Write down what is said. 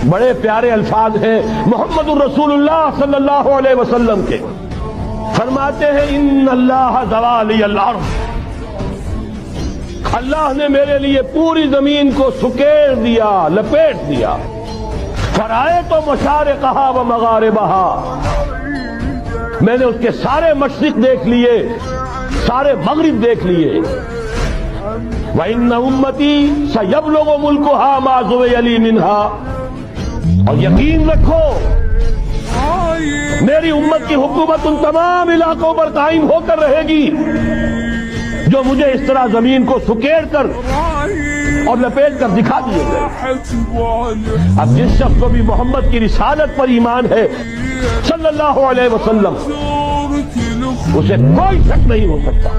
بڑے پیارے الفاظ ہیں محمد الرسول اللہ صلی اللہ علیہ وسلم کے. فرماتے ہیں ان اللہ زوالی الارض، اللہ نے میرے لیے پوری زمین کو سکیڑ دیا، لپیٹ دیا. فرائے تو مشارقہا و مغاربہا، میں نے اس کے سارے مشرق دیکھ لیے، سارے مغرب دیکھ لیے. وَإِنَّ أُمَّتِي سَيَبْلُغُ مُلْكُهَا مَا زُوِيَ لِي مِنْهَا، اور یقین رکھو میری امت کی حکومت ان تمام علاقوں پر قائم ہو کر رہے گی جو مجھے اس طرح زمین کو سکیڑ کر اور لپیٹ کر دکھا دیے گئے. اب جس شخص کو بھی محمد کی رسالت پر ایمان ہے صلی اللہ علیہ وسلم، اسے کوئی شک نہیں ہو سکتا